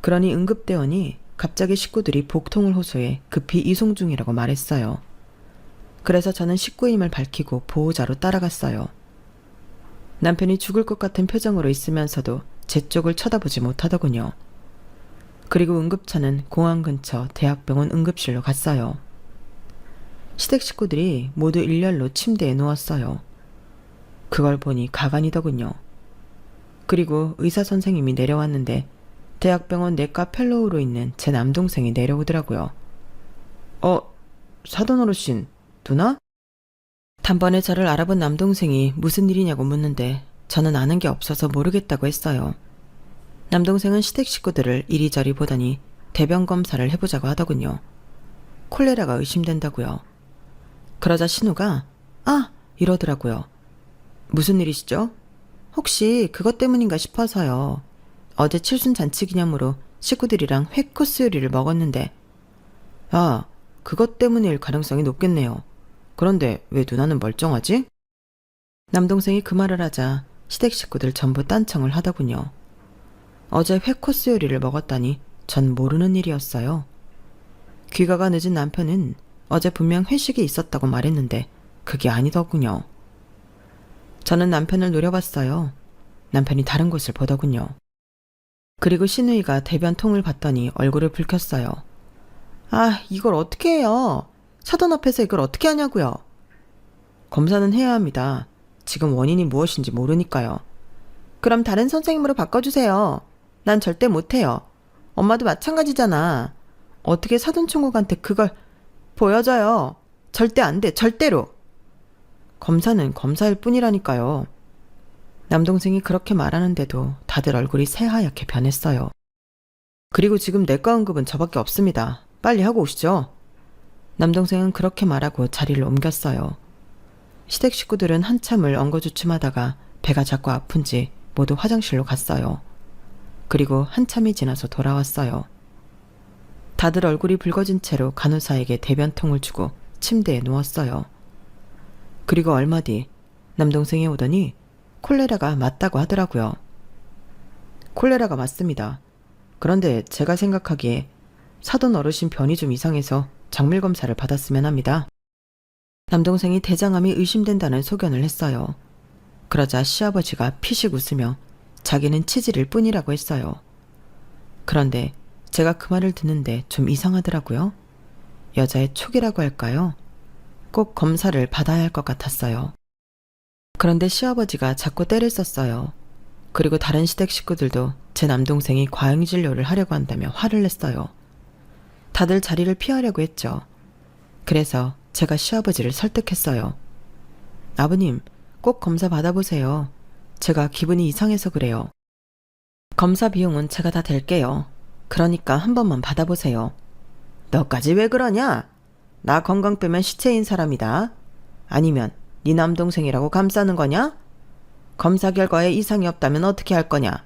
그러니 응급대원이 갑자기 식구들이 복통을 호소해 급히 이송 중이라고 말했어요. 그래서 저는 식구임을 밝히고 보호자로 따라갔어요. 남편이 죽을 것 같은 표정으로 있으면서도 제 쪽을 쳐다보지 못하더군요. 그리고 응급차는 공항 근처 대학병원 응급실로 갔어요. 시댁 식구들이 모두 일렬로 침대에 누웠어요. 그걸 보니 가관이더군요. 그리고 의사 선생님이 내려왔는데 대학병원 내과 펠로우로 있는 제 남동생이 내려오더라고요. 사돈 어르신, 누나? 단번에 저를 알아본 남동생이 무슨 일이냐고 묻는데 저는 아는 게 없어서 모르겠다고 했어요. 남동생은 시댁 식구들을 이리저리 보더니 대변 검사를 해보자고 하더군요. 콜레라가 의심된다고요. 그러자 신우가 이러더라고요. 무슨 일이시죠? 혹시 그것 때문인가 싶어서요. 어제 칠순잔치 기념으로 식구들이랑 회 코스 요리를 먹었는데 그것 때문일 가능성이 높겠네요. 그런데 왜 누나는 멀쩡하지? 남동생이 그 말을 하자 시댁 식구들 전부 딴청을 하더군요. 어제 회 코스 요리를 먹었다니 전 모르는 일이었어요. 귀가가 늦은 남편은 어제 분명 회식이 있었다고 말했는데 그게 아니더군요. 저는 남편을 노려봤어요. 남편이 다른 곳을 보더군요. 그리고 신우이가 대변통을 봤더니 얼굴을 붉혔어요. 이걸 어떻게 해요? 사돈 앞에서 이걸 어떻게 하냐고요? 검사는 해야 합니다. 지금 원인이 무엇인지 모르니까요. 그럼 다른 선생님으로 바꿔주세요. 난 절대 못해요. 엄마도 마찬가지잖아. 어떻게 사돈 총각한테 그걸 보여줘요. 절대 안 돼. 절대로. 검사는 검사일 뿐이라니까요. 남동생이 그렇게 말하는데도 다들 얼굴이 새하얗게 변했어요. 그리고 지금 내과 응급은 저밖에 없습니다. 빨리 하고 오시죠. 남동생은 그렇게 말하고 자리를 옮겼어요. 시댁 식구들은 한참을 엉거주춤하다가 배가 자꾸 아픈지 모두 화장실로 갔어요. 그리고 한참이 지나서 돌아왔어요. 다들 얼굴이 붉어진 채로 간호사에게 대변통을 주고 침대에 누웠어요. 그리고 얼마 뒤 남동생이 오더니 콜레라가 맞다고 하더라고요. 콜레라가 맞습니다. 그런데 제가 생각하기에 사돈 어르신 변이 좀 이상해서 정밀 검사를 받았으면 합니다. 남동생이 대장암이 의심된다는 소견을 했어요. 그러자 시아버지가 피식 웃으며 자기는 치질일 뿐이라고 했어요. 그런데 제가 그 말을 듣는데 좀 이상하더라고요. 여자의 촉이라고 할까요? 꼭 검사를 받아야 할 것 같았어요. 그런데 시아버지가 자꾸 때를 썼어요. 그리고 다른 시댁 식구들도 제 남동생이 과잉진료를 하려고 한다며 화를 냈어요. 다들 자리를 피하려고 했죠. 그래서 제가 시아버지를 설득했어요. 아버님, 꼭 검사 받아보세요. 제가 기분이 이상해서 그래요. 검사 비용은 제가 다 댈게요. 그러니까 한 번만 받아보세요. 너까지 왜 그러냐? 나 건강 빼면 시체인 사람이다. 아니면 네 남동생이라고 감싸는 거냐? 검사 결과에 이상이 없다면 어떻게 할 거냐?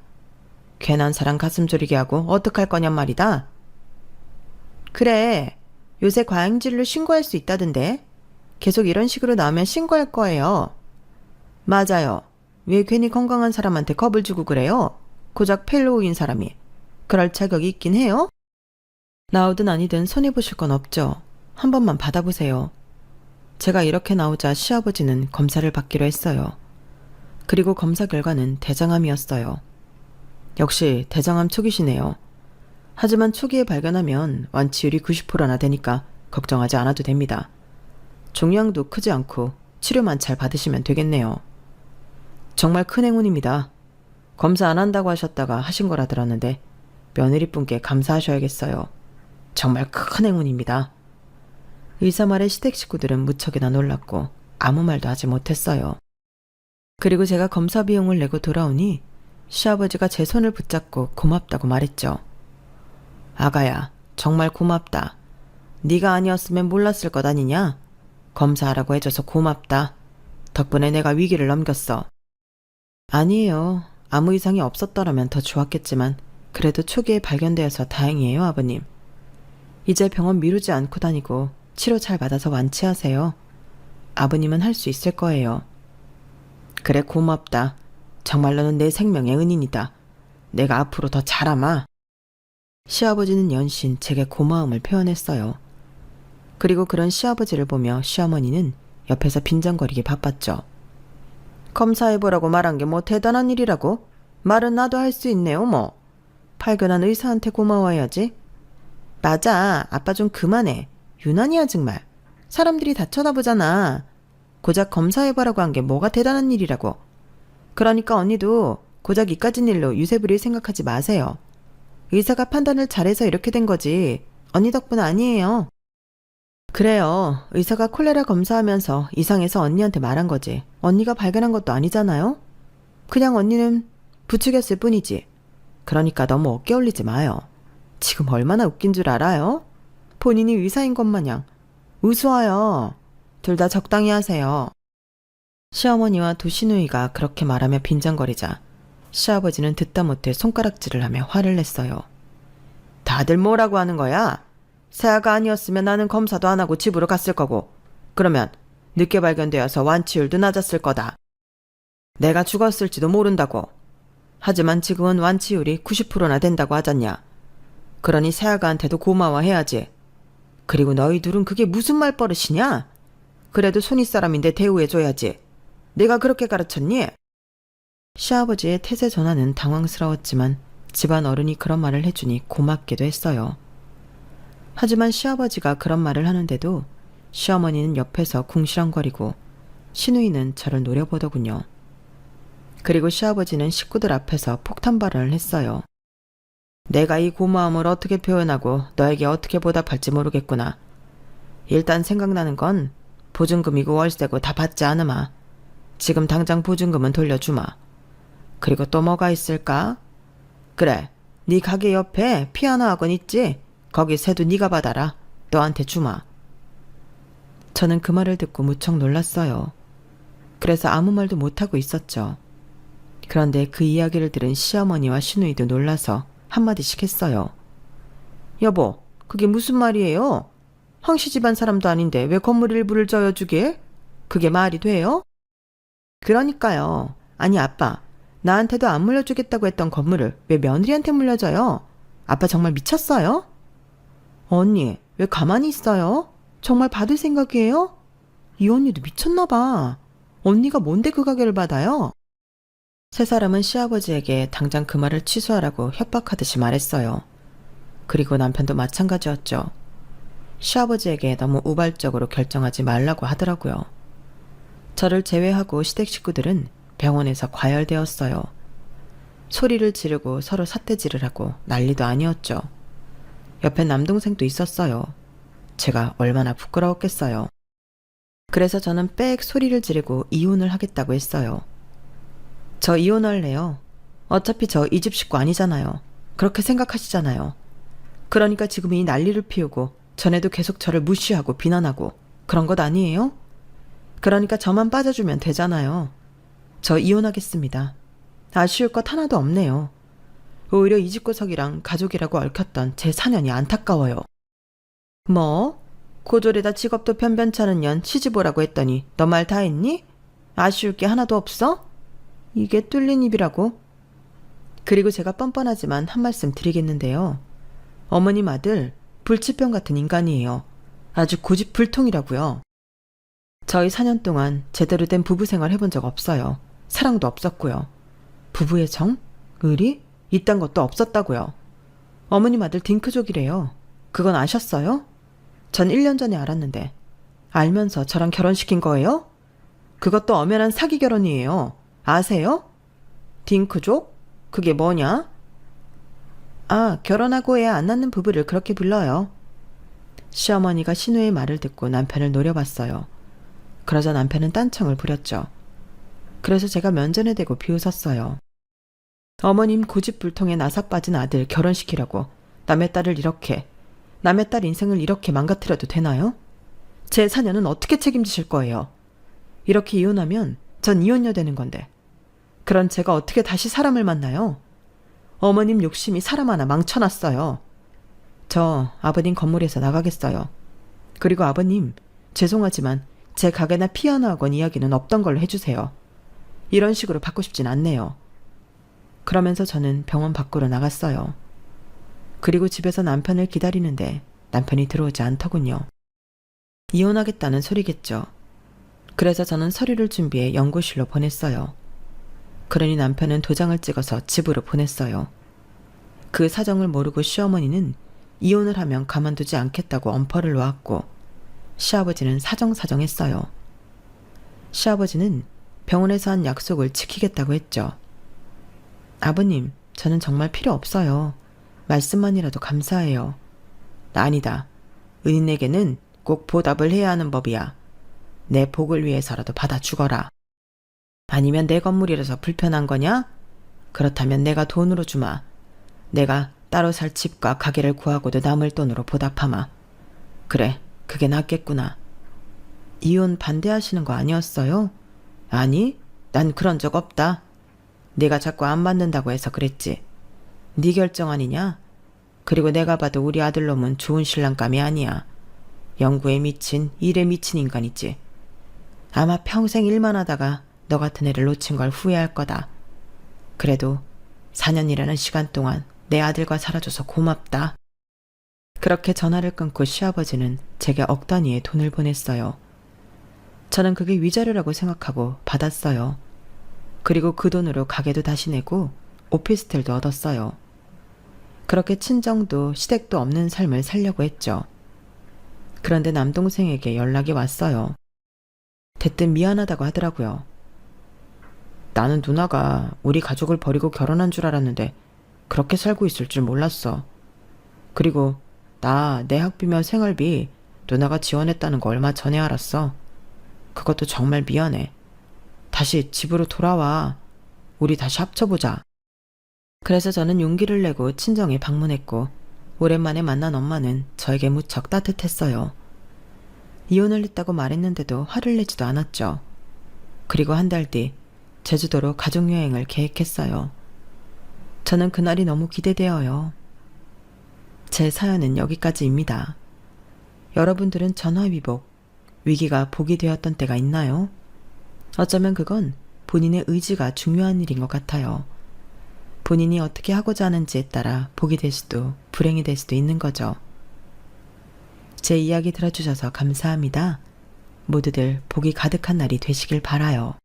괜한 사람 가슴 졸이게 하고 어떡할 거냔 말이다. 그래, 요새 과잉진료 신고할 수 있다던데. 계속 이런 식으로 나오면 신고할 거예요. 맞아요. 왜 괜히 건강한 사람한테 겁을 주고 그래요? 고작 펠로우인 사람이. 그럴 자격이 있긴 해요? 나오든 아니든 손해보실 건 없죠. 한 번만 받아보세요. 제가 이렇게 나오자 시아버지는 검사를 받기로 했어요. 그리고 검사 결과는 대장암이었어요. 역시 대장암 초기시네요. 하지만 초기에 발견하면 완치율이 90%나 되니까 걱정하지 않아도 됩니다. 종양도 크지 않고 치료만 잘 받으시면 되겠네요. 정말 큰 행운입니다. 검사 안 한다고 하셨다가 하신 거라 들었는데 며느리분께 감사하셔야겠어요. 정말 큰 행운입니다. 의사 말에 시댁 식구들은 무척이나 놀랐고 아무 말도 하지 못했어요. 그리고 제가 검사 비용을 내고 돌아오니 시아버지가 제 손을 붙잡고 고맙다고 말했죠. 아가야, 정말 고맙다. 네가 아니었으면 몰랐을 것 아니냐? 검사하라고 해줘서 고맙다. 덕분에 내가 위기를 넘겼어. 아니에요. 아무 이상이 없었더라면 더 좋았겠지만 그래도 초기에 발견되어서 다행이에요, 아버님. 이제 병원 미루지 않고 다니고 치료 잘 받아서 완치하세요. 아버님은 할 수 있을 거예요. 그래, 고맙다. 정말로는 내 생명의 은인이다. 내가 앞으로 더 잘하마. 시아버지는 연신 제게 고마움을 표현했어요. 그리고 그런 시아버지를 보며 시어머니는 옆에서 빈정거리기 바빴죠. 검사해보라고 말한 게 뭐 대단한 일이라고? 말은 나도 할 수 있네요, 뭐. 발견한 의사한테 고마워해야지. 맞아, 아빠 좀 그만해. 유난이야 정말. 사람들이 다 쳐다보잖아. 고작 검사해보라고 한 게 뭐가 대단한 일이라고. 그러니까 언니도 고작 이까진 일로 유세 부릴 생각하지 마세요. 의사가 판단을 잘해서 이렇게 된 거지 언니 덕분 아니에요. 그래요. 의사가 콜레라 검사하면서 이상해서 언니한테 말한 거지. 언니가 발견한 것도 아니잖아요. 그냥 언니는 부추겼을 뿐이지. 그러니까 너무 어깨 올리지 마요. 지금 얼마나 웃긴 줄 알아요? 본인이 의사인 것 마냥. 우스워요. 둘 다 적당히 하세요. 시어머니와 두 시누이가 그렇게 말하며 빈정거리자 시아버지는 듣다 못해 손가락질을 하며 화를 냈어요. 다들 뭐라고 하는 거야? 새아가 아니었으면 나는 검사도 안 하고 집으로 갔을 거고 그러면 늦게 발견되어서 완치율도 낮았을 거다. 내가 죽었을지도 모른다고. 하지만 지금은 완치율이 90%나 된다고 하잖냐. 그러니 새아가한테도 고마워해야지. 그리고 너희 둘은 그게 무슨 말버릇이냐? 그래도 손윗사람인데 대우해줘야지. 내가 그렇게 가르쳤니? 시아버지의 태세 전환은 당황스러웠지만 집안 어른이 그런 말을 해주니 고맙기도 했어요. 하지만 시아버지가 그런 말을 하는데도 시어머니는 옆에서 궁시렁거리고 시누이는 저를 노려보더군요. 그리고 시아버지는 식구들 앞에서 폭탄 발언을 했어요. 내가 이 고마움을 어떻게 표현하고 너에게 어떻게 보답할지 모르겠구나. 일단 생각나는 건 보증금이고 월세고 다 받지 않으마. 지금 당장 보증금은 돌려주마. 그리고 또 뭐가 있을까? 그래, 네 가게 옆에 피아노 학원 있지? 거기 세도 네가 받아라. 너한테 주마. 저는 그 말을 듣고 무척 놀랐어요. 그래서 아무 말도 못하고 있었죠. 그런데 그 이야기를 들은 시어머니와 시누이도 놀라서 한마디씩 했어요. 여보, 그게 무슨 말이에요? 황씨 집안 사람도 아닌데 왜 건물 일부를 저여주게? 그게 말이 돼요? 그러니까요. 아니 아빠, 나한테도 안 물려주겠다고 했던 건물을 왜 며느리한테 물려줘요? 아빠 정말 미쳤어요? 언니, 왜 가만히 있어요? 정말 받을 생각이에요? 이 언니도 미쳤나 봐. 언니가 뭔데 그 가게를 받아요? 세 사람은 시아버지에게 당장 그 말을 취소하라고 협박하듯이 말했어요. 그리고 남편도 마찬가지였죠. 시아버지에게 너무 우발적으로 결정하지 말라고 하더라고요. 저를 제외하고 시댁 식구들은 병원에서 과열되었어요. 소리를 지르고 서로 삿대질을 하고 난리도 아니었죠. 옆에 남동생도 있었어요. 제가 얼마나 부끄러웠겠어요. 그래서 저는 빽 소리를 지르고 이혼을 하겠다고 했어요. 저 이혼할래요. 어차피 저 이 집 식구 아니잖아요. 그렇게 생각하시잖아요. 그러니까 지금 이 난리를 피우고 전에도 계속 저를 무시하고 비난하고 그런 것 아니에요? 그러니까 저만 빠져주면 되잖아요. 저 이혼하겠습니다. 아쉬울 것 하나도 없네요. 오히려 이 집구석이랑 가족이라고 얽혔던 제 사년이 안타까워요. 뭐? 고졸에다 직업도 변변찮은 년 시집 오라고 했더니 너 말 다 했니? 아쉬울 게 하나도 없어? 이게 뚫린 입이라고? 그리고 제가 뻔뻔하지만 한 말씀 드리겠는데요. 어머님 아들 불치병 같은 인간이에요. 아주 고집불통이라고요. 저희 4년 동안 제대로 된 부부 생활 해본 적 없어요. 사랑도 없었고요. 부부의 정? 의리? 이딴 것도 없었다고요. 어머님 아들 딩크족이래요. 그건 아셨어요? 전 1년 전에 알았는데 알면서 저랑 결혼시킨 거예요? 그것도 엄연한 사기 결혼이에요. 아세요? 딩크족? 그게 뭐냐? 아, 결혼하고 애 안 낳는 부부를 그렇게 불러요. 시어머니가 신우의 말을 듣고 남편을 노려봤어요. 그러자 남편은 딴청을 부렸죠. 그래서 제가 면전에 대고 비웃었어요. 어머님 고집불통에 나사 빠진 아들 결혼시키려고 남의 딸을 이렇게, 남의 딸 인생을 이렇게 망가뜨려도 되나요? 제 사녀는 어떻게 책임지실 거예요? 이렇게 이혼하면 전 이혼녀 되는 건데. 그런 제가 어떻게 다시 사람을 만나요? 어머님 욕심이 사람 하나 망쳐놨어요. 저 아버님 건물에서 나가겠어요. 그리고 아버님, 죄송하지만 제 가게나 피아노 학원 이야기는 없던 걸로 해주세요. 이런 식으로 받고 싶진 않네요. 그러면서 저는 병원 밖으로 나갔어요. 그리고 집에서 남편을 기다리는데 남편이 들어오지 않더군요. 이혼하겠다는 소리겠죠. 그래서 저는 서류를 준비해 연구실로 보냈어요. 그러니 남편은 도장을 찍어서 집으로 보냈어요. 그 사정을 모르고 시어머니는 이혼을 하면 가만두지 않겠다고 엄포를 놓았고 시아버지는 사정사정했어요. 시아버지는 병원에서 한 약속을 지키겠다고 했죠. 아버님, 저는 정말 필요 없어요. 말씀만이라도 감사해요. 아니다. 은인에게는 꼭 보답을 해야 하는 법이야. 내 복을 위해서라도 받아 죽어라. 아니면 내 건물이라서 불편한 거냐? 그렇다면 내가 돈으로 주마. 내가 따로 살 집과 가게를 구하고도 남을 돈으로 보답하마. 그래, 그게 낫겠구나. 이혼 반대하시는 거 아니었어요? 아니, 난 그런 적 없다. 네가 자꾸 안 맞는다고 해서 그랬지. 네 결정 아니냐? 그리고 내가 봐도 우리 아들놈은 좋은 신랑감이 아니야. 연구에 미친, 일에 미친 인간이지. 아마 평생 일만 하다가 너 같은 애를 놓친 걸 후회할 거다. 그래도 4년이라는 시간 동안 내 아들과 살아줘서 고맙다. 그렇게 전화를 끊고 시아버지는 제게 억 단위의 돈을 보냈어요. 저는 그게 위자료라고 생각하고 받았어요. 그리고 그 돈으로 가게도 다시 내고 오피스텔도 얻었어요. 그렇게 친정도 시댁도 없는 삶을 살려고 했죠. 그런데 남동생에게 연락이 왔어요. 대뜸 미안하다고 하더라고요. 나는 누나가 우리 가족을 버리고 결혼한 줄 알았는데 그렇게 살고 있을 줄 몰랐어. 그리고 나 내 학비며 생활비 누나가 지원했다는 거 얼마 전에 알았어. 그것도 정말 미안해. 다시 집으로 돌아와. 우리 다시 합쳐보자. 그래서 저는 용기를 내고 친정에 방문했고 오랜만에 만난 엄마는 저에게 무척 따뜻했어요. 이혼을 했다고 말했는데도 화를 내지도 않았죠. 그리고 한 달 뒤 제주도로 가족여행을 계획했어요. 저는 그날이 너무 기대되어요. 제 사연은 여기까지입니다. 여러분들은 전화위복, 위기가 복이 되었던 때가 있나요? 어쩌면 그건 본인의 의지가 중요한 일인 것 같아요. 본인이 어떻게 하고자 하는지에 따라 복이 될 수도 불행이 될 수도 있는 거죠. 제 이야기 들어주셔서 감사합니다. 모두들 복이 가득한 날이 되시길 바라요.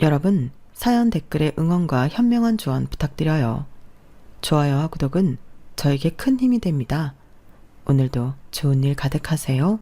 여러분, 사연 댓글에 응원과 현명한 조언 부탁드려요. 좋아요와 구독은 저에게 큰 힘이 됩니다. 오늘도 좋은 일 가득하세요.